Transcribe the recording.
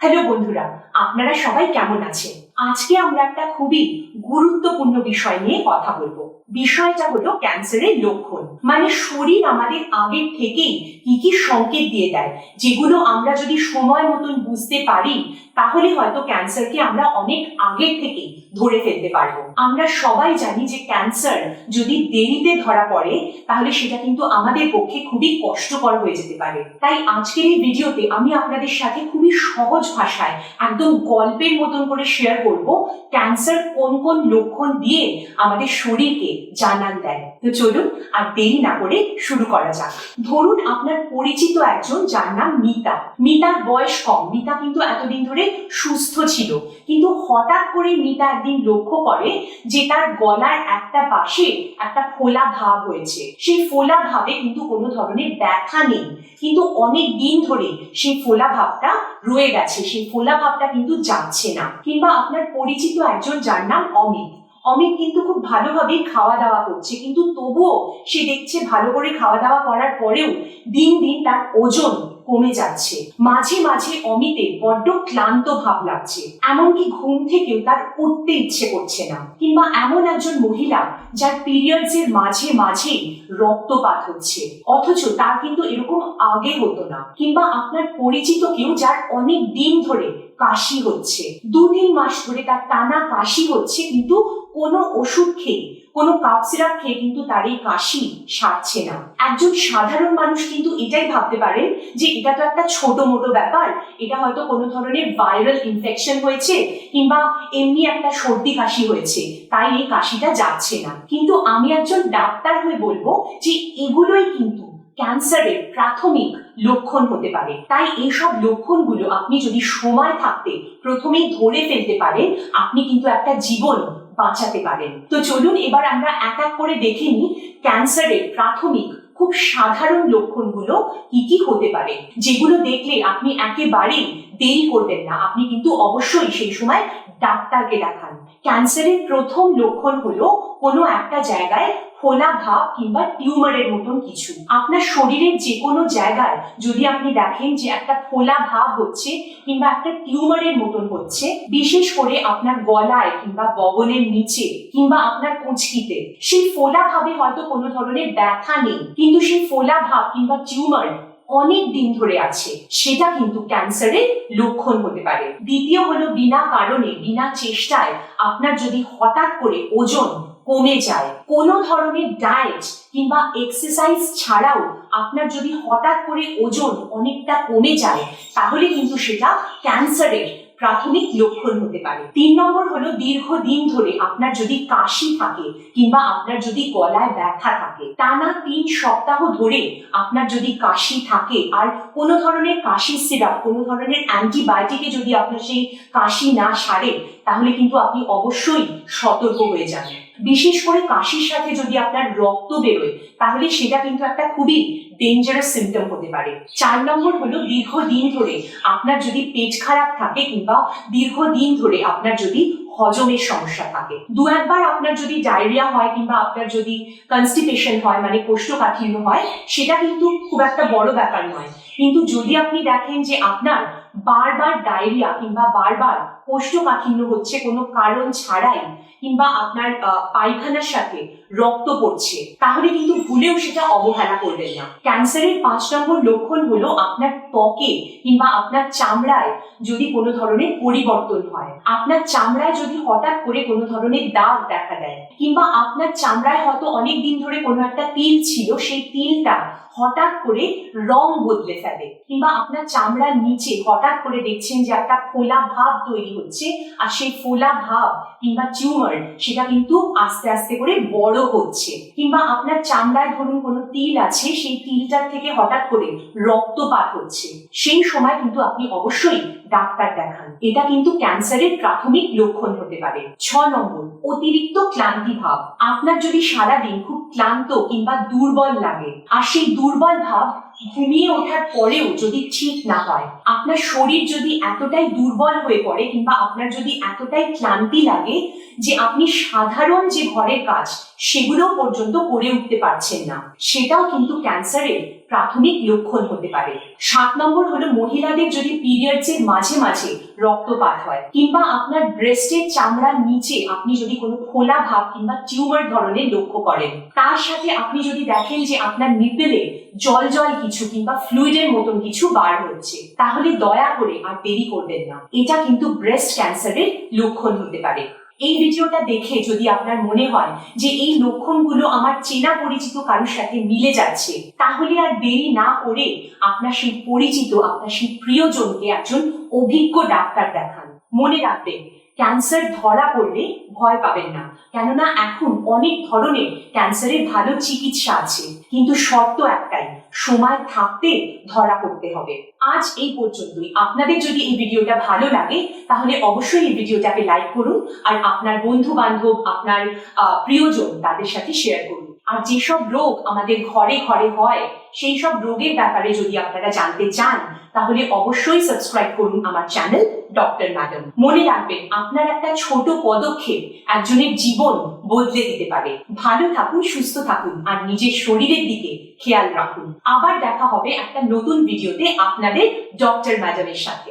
Hello বন্ধুরা, আপনারা সবাই কেমন আছেন? আজকে আমরা একটা খুবই গুরুত্বপূর্ণ বিষয় নিয়ে কথা বলবো। বিষয়টা হলো ক্যান্সারের লক্ষণ। মানে শরীর আমাদের আগের থেকেই কি কি সংকেত দিয়ে দেয়, যেগুলো আমরা যদি সময় মতন বুঝতে পারি তাহলে হয়তো ক্যান্সারকে আমরা অনেক আগের থেকেই ধরে ফেলতে পারবো। আমরা সবাই জানি যে ক্যান্সার যদি দেরিতে ধরা পড়ে তাহলে সেটা কিন্তু আমাদের পক্ষে খুবই কষ্টকর হয়ে যেতে পারে। তাই আজকের এই ভিডিওতে আমি আপনাদের সাথে খুবই সহজ ভাষায় একদম গল্পের মতন করে শেয়ার করব ক্যান্সার কোন কোন লক্ষণ দিয়ে আমাদের শরীরকে জানান দেয়। তো চলুন আর দেরি না করে শুরু করা যাক। ধরুন আপনার পরিচিত একজন, যার নাম মিতা। মিতার বয়স কম, মিতা কিন্তু এতদিন ধরে সুস্থ ছিল, কিন্তু হঠাৎ করে মিতা একদিন লক্ষ্য করে যে তার গলার একটা পাশে একটা ফোলা ভাব হয়েছে। সেই ফোলা ভাবে কিন্তু কোনো ধরনের ব্যথা নেই, কিন্তু অনেক দিন ধরে সেই ফোলা ভাবটা রয়ে গেছে, সেই ফোলা ভাবটা কিন্তু যাচ্ছে না। কিংবা আপনার পরিচিত একজন, যার নাম অমিত। অমিত কিন্তু খুব ভালোভাবে খাওয়া দাওয়া করছে, কিন্তু তবুও সে দেখছে ভালো করে খাওয়া দাওয়া করার পরেও দিন দিন তার ওজন কমে যাচ্ছে। মাঝে মাঝে অমিতের বড্ড ক্লান্ত ভাব লাগছে, এমনকি ঘুম থেকেও তার উঠতে ইচ্ছে করছে না। কিংবা এমন একজন মহিলা যার পিরিয়ডস এর মাঝে মাঝেই রক্তপাত হচ্ছে, অথচ তার কিন্তু এরকম আগে হতো না। কিংবা আপনার পরিচিত কেউ, যার অনেক দিন ধরে কাশি হচ্ছে, 2-3 মাস ধরে তার টানা কাশি হচ্ছে, কিন্তু কোনো ওষুধ খেয়ে, কোনো কাপ সিরাপ খেয়ে কিন্তু তার এই কাশি সারছে না। একজন সাধারণ মানুষ কিন্তু এটাই ভাবতে পারেন যে এটা তো একটা ছোট মোটো ব্যাপার, এটা হয়তো কোনো ধরনের ভাইরাল ইনফেকশন হয়েছে কিংবা এমনি একটা সর্দি কাশি হয়েছে, তাই এই কাশিটা যাচ্ছে না। কিন্তু আমি একজন ডাক্তার হয়ে বলবো যে এগুলোই কিন্তু ক্যান্সারের প্রাথমিক লক্ষণ হতে পারে। তাই এইসব লক্ষণগুলো আপনি যদি সময় থাকতে প্রথমেই ধরে ফেলতে পারেন, আপনি কিন্তু একটা জীবন বাঁচাতে পারেন। তো চলুন এবার আমরা এক এক করে দেখে নিই ক্যান্সারের প্রাথমিক খুব সাধারণ লক্ষণগুলো কি কি হতে পারে, যেগুলো দেখলে আপনি একেবারেই দেরি করবেন না, আপনি কিন্তু অবশ্যই সেই সময় ডাক্তারকে দেখান। ক্যান্সারের প্রথম লক্ষণ হলো কোনো একটা জায়গায় ফোলা ভাব কিংবা টিউমারের মতন কিছু। আপনার শরীরের যে কোনো জায়গায় যদি আপনি দেখেন যে একটা ফোলা ভাব হচ্ছে কিংবা একটা টিউমারের মতন হচ্ছে, বিশেষ করে আপনার গলায় কিংবা বগলের নিচে কিংবা আপনার কুঁচকিতে, সেই ফোলা ভাবে হয়তো কোনো ধরনের ব্যথা নেই, কিন্তু সেই ফোলা ভাব কিংবা টিউমার অনেক দিন ধরে আছে, সেটা কিন্তু ক্যান্সারের লক্ষণ হতে পারে। দ্বিতীয় হলো বিনা কারণে, বিনা চেষ্টায় আপনার যদি হঠাৎ করে ওজন কমে যায়, কোনো ধরনের ডায়েট কিংবা এক্সারসাইজ ছাড়াও আপনার যদি হঠাৎ করে ওজন অনেকটা কমে যায়, তাহলে কিন্তু সেটা ক্যান্সারের প্রাথমিক লক্ষণ হতে পারে। 3 নম্বর হলো দীর্ঘদিন ধরে আপনার যদি কাশি থাকে কিংবা আপনার যদি গলায় ব্যথা থাকে, টানা 3 সপ্তাহ ধরে আপনার যদি কাশি থাকে আর কোনো ধরনের কাশি সিরাপ, কোনো ধরনের অ্যান্টিবায়োটিকে যদি আপনার সেই কাশি না সারে, তাহলে কিন্তু আপনি অবশ্যই সতর্ক হয়ে যান। বিশেষ করে কাশির সাথে যদি আপনার রক্ত বেরোয়, তাহলে সেটা কিন্তু একটা খুবই ডেঞ্জারাস সিমটম হতে পারে। 4 নম্বর হলো দীর্ঘদিন ধরে আপনার যদি পেট খারাপ থাকে কিংবা দীর্ঘদিন ধরে আপনার যদি হজমের সমস্যা থাকে, 2-1 বার আপনার যদি ডায়রিয়া হয় কিংবা আপনার যদি কনস্টিপেশন হয়, মানে কোষ্ঠকাঠিন্য হয়, সেটা কিন্তু খুব একটা বড় ব্যাপার নয়। কিন্তু যদি আপনি দেখেন যে আপনার বারবার ডায়রিয়া কিংবা বারবার কোষ্ঠকাঠিন্য হচ্ছে কোনো কারণ ছাড়াই, কিংবা আপনার পায়খানার সাথে রক্ত পড়ছে, তাহলে কিন্তু ভুলেও সেটা অবহেলা করবেন না। ক্যান্সারের 5 নম্বর লক্ষণ হলো আপনার ত্বকে কিংবা আপনার চামড়ায় যদি কোনো ধরনের পরিবর্তন হয়, আপনার চামড়ায় যদি হঠাৎ করে কোনো ধরনের দাগ দেখা দেয়, কিংবা আপনার চামড়ায় হয়তো অনেক দিন ধরে কোনো একটা তিল ছিল, সেই তিলটা হঠাৎ করে রং বদলে ফেলে, কিংবা আপনার চামড়ার নিচে হঠাৎ করে দেখছেন যে একটা ফোলা ভাব তৈরি হচ্ছে, আর সেই ফোলা ভাব কিংবা টিউমার সেটা কিন্তু আস্তে আস্তে করে বড় হচ্ছে, কিংবা আপনার চামড়ায় ধরুন কোনো তিল আছে, সেই তিলটার থেকে হঠাৎ করে রক্তপাত হচ্ছে, সেই সময় কিন্তু আপনি অবশ্যই ডাক্তার দেখান। এটা কিন্তু ক্যান্সারের প্রাথমিক লক্ষণ হতে পারে। 6 নম্বর অতিরিক্ত ক্লান্তি ভাব। আপনার যদি সারাদিন খুব ক্লান্ত কিংবা দুর্বল লাগে, আর সেই দুর্বল ভাব ঘুমিয়ে ওঠার পরেও যদি ঠিক না হয়, আপনার শরীর যদি এতটাই দুর্বল হয়ে পড়ে কিংবা আপনার যদি এতটাই ক্লান্তি লাগে যে আপনি সাধারণ যে ঘরের কাজ সেগুলো পর্যন্ত করে উঠতে পারছেন না, সেটাও কিন্তু ক্যান্সারের প্রাথমিক লক্ষণ হতে পারে। 7 নম্বর হলো মহিলাদের যদি পিরিয়ডস এর মাঝে মাঝে রক্তপাত হয়, কিংবা আপনার ব্রেস্টের চামড়ার নিচে আপনি যদি কোনো ফোলা ভাব কিংবা টিউমার ধরনের লক্ষ্য করেন, তার সাথে আপনি যদি দেখেন যে আপনার নিপেলে জল জল কিছু কিংবা ফ্লুইডের মতন কিছু বার হচ্ছে, তাহলে দয়া করে আর দেরি করবেন না, এটা কিন্তু ব্রেস্ট ক্যান্সারের লক্ষণ হতে পারে। এই ভিডিওটা দেখে যদি আপনার মনে হয় যে এই লক্ষণগুলো আমার চেনা পরিচিত কারোর সাথে মিলে যাচ্ছে, তাহলে আর দেরি না করে আপনার সেই পরিচিত, আপনার সেই প্রিয়জনকে একজন অভিজ্ঞ ডাক্তার দেখান। মনে রাখবেন, ক্যান্সার ধরা পড়লে ভয় পাবেন না, কেননা এখন অনেক ধরনের ক্যান্সারের ভালো চিকিৎসা আছে, কিন্তু শর্ত একটাই, সময় থাকতে ধরা পড়তে হবে। আজ এই পর্যন্তই। আপনাদের যদি এই ভিডিওটা ভালো লাগে তাহলে অবশ্যই এই ভিডিওটাকে লাইক করুন, আর আপনার বন্ধু বান্ধব, আপনার প্রিয়জন, তাদের সাথে শেয়ার করুন। আর যেসব রোগ আমাদের ঘরে ঘরে হয়, সেই সব রোগের ব্যাপারে যদি আপনারা জানতে চান, তাহলে অবশ্যই সাবস্ক্রাইব করুন আমার চ্যানেল ডক্টর ম্যাডাম। মনে রাখবেন, আপনার একটা ছোট পদক্ষেপ একজনের জীবন বদলে দিতে পারে। ভালো থাকুন, সুস্থ থাকুন, আর নিজের শরীরের দিকে খেয়াল রাখুন। আবার দেখা হবে একটা নতুন ভিডিওতে আপনাদের ডক্টর ম্যাডামের সাথে।